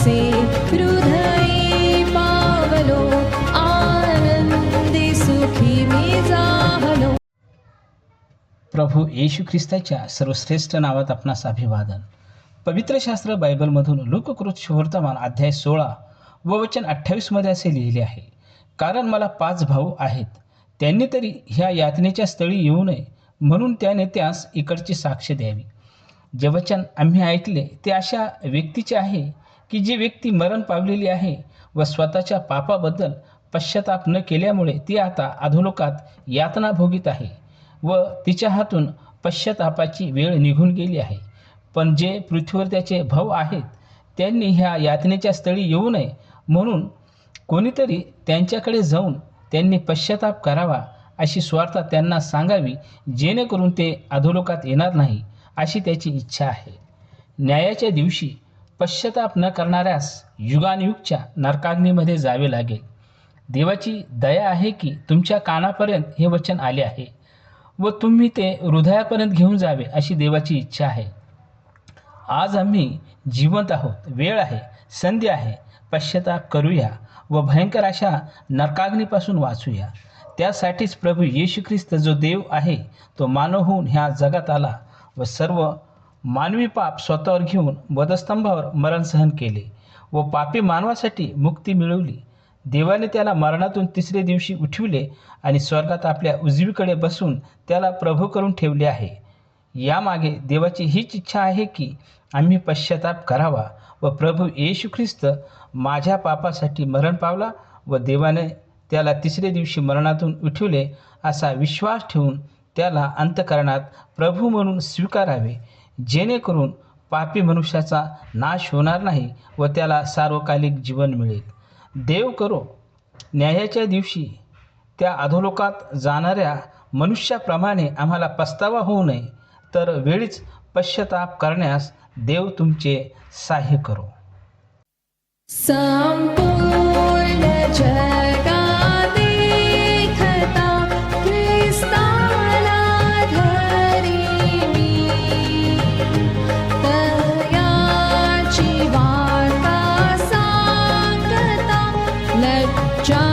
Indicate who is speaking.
Speaker 1: असे हृदयी पावलो, आनंदी सुखी मी जाहलो.
Speaker 2: प्रभू येशू ख्रिस्ताच्या सर्वश्रेष्ठ नावात आपणास अभिवादन. पवित्र शास्त्र बायबलमधून लोककृत शुभवर्तमान अध्याय 16 व वचन 28 मध्ये असे लिहिले आहे, कारण मला 5 भाऊ आहेत, त्यांनी तरी ह्या यातनेच्या स्थळी येऊ नये म्हणून त्याने त्यास इकडची साक्ष द्यावी. जे वचन आम्ही ऐकले ते अशा व्यक्तीचे आहे की जी व्यक्ती मरण पावलेली आहे व स्वतःच्या पापाबद्दल पश्चाताप न केल्यामुळे ती आता अधोलोकात यातना भोगीत आहे व तिच्या हातून पश्चातापाची वेळ निघून गेली आहे. पण जे पृथ्वीवर त्याचे भाऊ आहेत त्यांनी ह्या यातनेच्या स्थळी येऊ नये म्हणून कोणीतरी त्यांच्याकडे जाऊन त्यांनी पश्चाताप करावा अशी स्वार्थ त्यांना सांगावी, जेणेकरून ते अधोलोकात येणार नाही अशी त्याची इच्छा आहे. न्यायाच्या दिवशी पश्चाताप न करणाऱ्यास युगानयुगच्या नरकाग्नीमध्ये जावे लागेल. देवाची दया आहे की तुमच्या कानापर्यंत हे वचन आले आहे व तुम्ही ते हृदयापर्यंत घेऊन जावे अशी देवाची इच्छा आहे. आज आम्ही जिवंत आहोत, वेळ आहे, संधी आहे, पश्चाताप करूया व भयंकर अशा नरकाग्नीपासून वाचूया. त्यासाठीच प्रभू येशू ख्रिस्त जो देव आहे तो मानव होऊन ह्या जगात आला व सर्व मानवी पाप स्वतःवर घेऊन वधस्तंभावर मरण सहन केले व पापी मानवासाठी मुक्ती मिळवली. देवाने त्याला मरणातून 3रे दिवशी उठविले आणि स्वर्गात आपल्या उजवीकडे बसून त्याला प्रभू करून ठेवले आहे. यामागे देवाची हीच इच्छा आहे की आम्ही पश्चाताप करावा व प्रभू येशू ख्रिस्त माझ्या पापासाठी मरण पावला व देवाने त्याला 3रे दिवशी मरणातून उठविले असा विश्वास ठेवून त्याला अंतःकरणात प्रभू म्हणून स्वीकारावे, जेणेकरून पापी मनुष्याचा नाश होणार नाही व त्याला सार्वकालिक जीवन मिळेल. देव करो न्यायाच्या दिवशी त्या अधोलोकात जाणाऱ्या मनुष्याप्रमाणे आम्हाला पस्तावा होऊ नये, तर वेळीच पश्चाताप करण्यास देव तुमचे सहाय्य करो.
Speaker 1: संपूर्ण जगात देखता ख्रिस्ताला धरी मी, तयाची वार्ता सांगता लज्जा